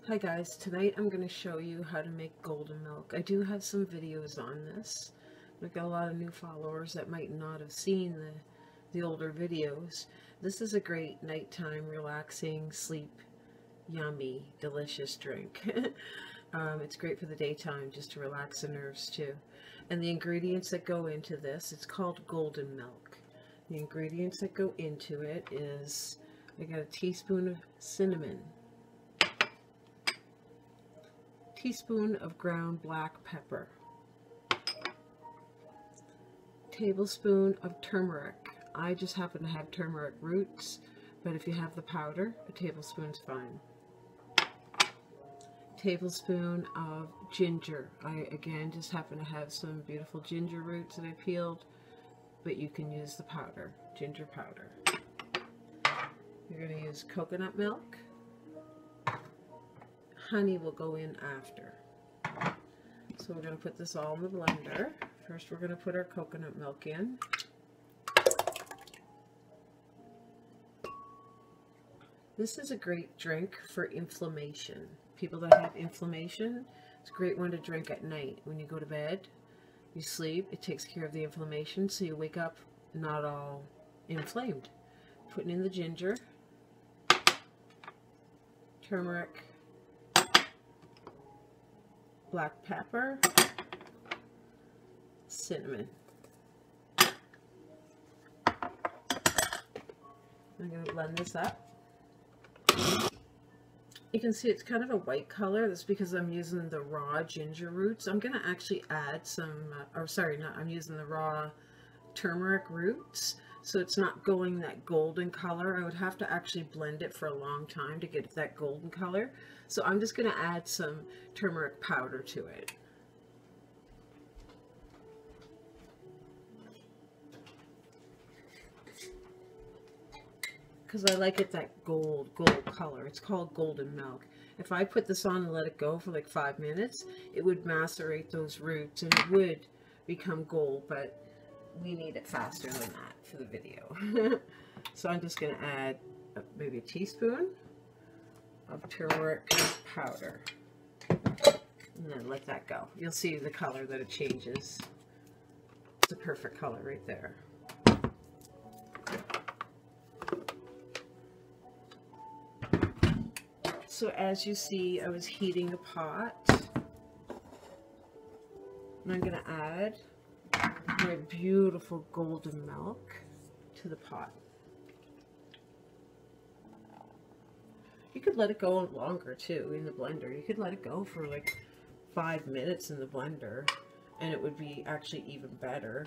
Hi guys, tonight I'm going to show you how to make golden milk. I do have some videos on this. I've got a lot of new followers that might not have seen the older videos. This is a great nighttime relaxing, sleep, yummy, delicious drink. It's great for the daytime just to relax the nerves too. And the ingredients that go into this, it's called golden milk. The ingredients that go into it is, I got a teaspoon of cinnamon, teaspoon of ground black pepper, tablespoon of turmeric. I just happen to have turmeric roots, but if you have the powder, a tablespoon's fine. Tablespoon of ginger. I again just happen to have some beautiful ginger roots that I peeled, but you can use the powder, ginger powder. You're going to use coconut milk. Honey will go in after. So we're going to put this all in the blender. First we're going to put our coconut milk in. This is a great drink for inflammation. People that have inflammation, it's a great one to drink at night. When you go to bed, you sleep, it takes care of the inflammation so you wake up not all inflamed. Putting in the ginger, turmeric, black pepper, cinnamon. I'm going to blend this up. You can see it's kind of a white color. That's because I'm using the raw ginger roots. I'm going to actually add some, I'm using the raw turmeric roots. So it's not going that golden color. I would have to actually blend it for a long time to get that golden color. So I'm just going to add some turmeric powder to it. Because I like it that gold color. It's called golden milk. If I put this on and let it go for like 5 minutes, it would macerate those roots and it would become gold, but we need it faster than that for the video. So I'm just going to add maybe a teaspoon of turmeric powder and then let that go. You'll see the color that it changes. It's a perfect color right there. So as you see, I was heating a pot, and I'm going to add my beautiful golden milk to the pot. You could let it go longer too in the blender. You could let it go for like 5 minutes in the blender, and it would be actually even better.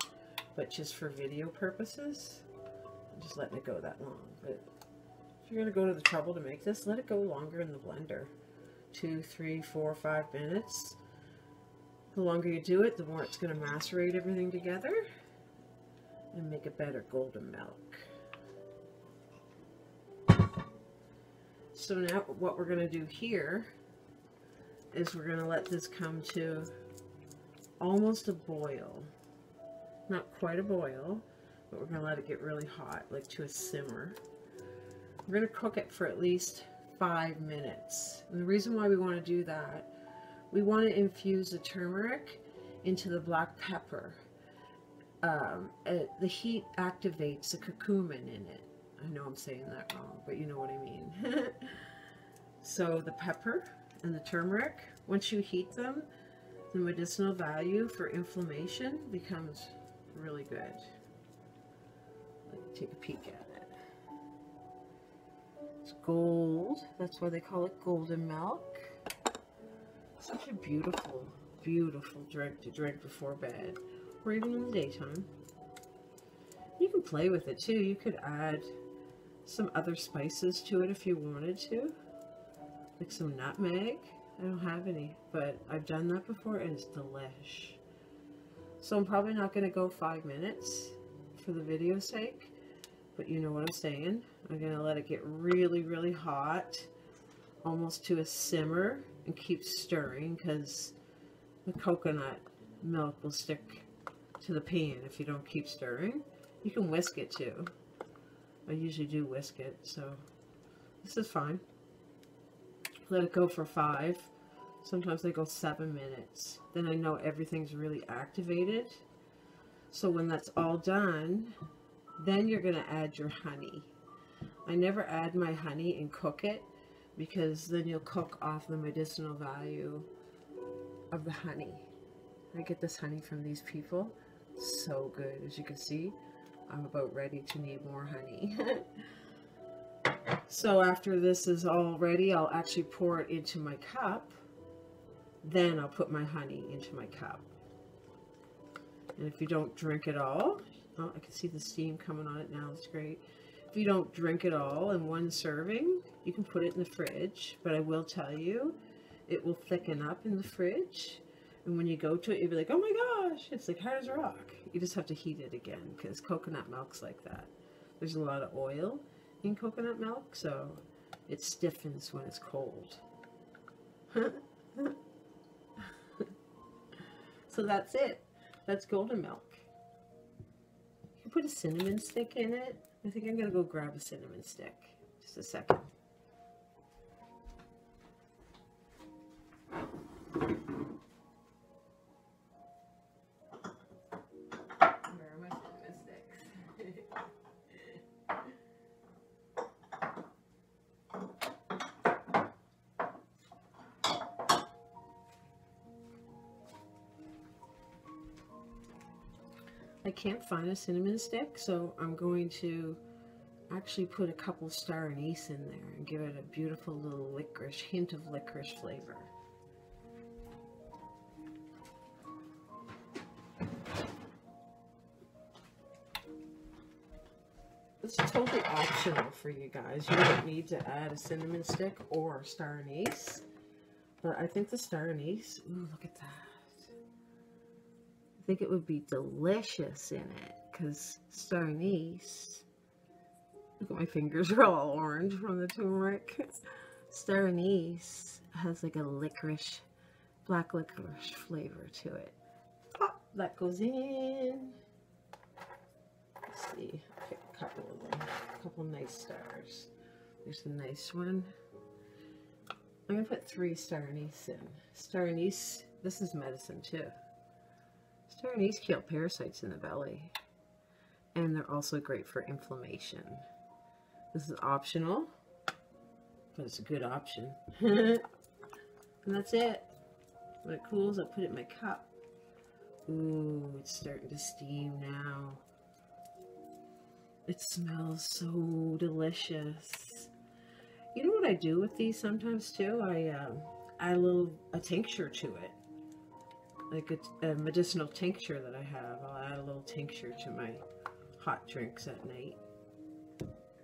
But just for video purposes, I'm just letting it go that long. But if you're going to go to the trouble to make this, let it go longer in the blender. 2, 3, 4, 5 minutes. The longer you do it, the more it's going to macerate everything together and make a better golden milk. So now what we're going to do here is we're going to let this come to almost a boil. Not quite a boil, but we're going to let it get really hot, like to a simmer. We're going to cook it for at least 5 minutes. And the reason why we want to do that, we want to infuse the turmeric into the black pepper. The heat activates the curcumin in it. I know I'm saying that wrong, but you know what I mean. So the pepper and the turmeric, once you heat them, the medicinal value for inflammation becomes really good. Let me take a peek at it. It's gold. That's why they call it golden milk. Such a beautiful, beautiful drink to drink before bed, or even in the daytime. You can play with it too. You could add some other spices to it if you wanted to, like some nutmeg. I don't have any, but I've done that before and it's delish. So I'm probably not going to go 5 minutes for the video's sake, but you know what I'm saying. I'm going to let it get really, really hot, almost to a simmer, and keep stirring because the coconut milk will stick to the pan if you don't keep stirring. You can whisk it too. I usually do whisk it, so this is fine. let it go for 5. Sometimes they go 7 minutes. Then I know everything's really activated. So when that's all done, then you're going to add your honey. I never add my honey and cook it, because then you'll cook off the medicinal value of the honey. I get this honey from these people. So good. As you can see, I'm about ready to need more honey. So after this is all ready, I'll actually pour it into my cup. Then I'll put my honey into my cup. And if you don't drink it all, oh, I can see the steam coming on it now. It's great. If you don't drink it all in one serving, you can put it in the fridge. But I will tell you, it will thicken up in the fridge. And when you go to it, you'll be like, oh my gosh, it's like hard as a rock. You just have to heat it again, because coconut milk's like that. There's a lot of oil in coconut milk, so it stiffens when it's cold. So that's it. That's golden milk. You can put a cinnamon stick in it. I think I'm going to go grab a cinnamon stick. Just a second. Where are my cinnamon sticks? I can't find a cinnamon stick, so I'm going to actually put a couple star anise in there and give it a beautiful little licorice, hint of licorice flavor. This is totally optional for you guys. You don't need to add a cinnamon stick or star anise, but I think the star anise, ooh, look at that. I think it would be delicious in it, because star anise, look at my fingers are all orange from the turmeric. Star anise has like a licorice, black licorice flavor to it. Pop, that goes in. Let's see, I'll pick a couple of them, a couple nice stars. There's a nice one. I'm gonna put 3 star anise in. Star anise, this is medicine too. Star anise kill parasites in the belly, and they're also great for inflammation. This is optional, but it's a good option. And that's it. When it cools, I'll put it in my cup. Ooh, it's starting to steam now. It smells so delicious. You know what I do with these sometimes too? I add a tincture to it. Like a medicinal tincture that I have. I'll add a little tincture to my hot drinks at night.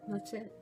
That's it.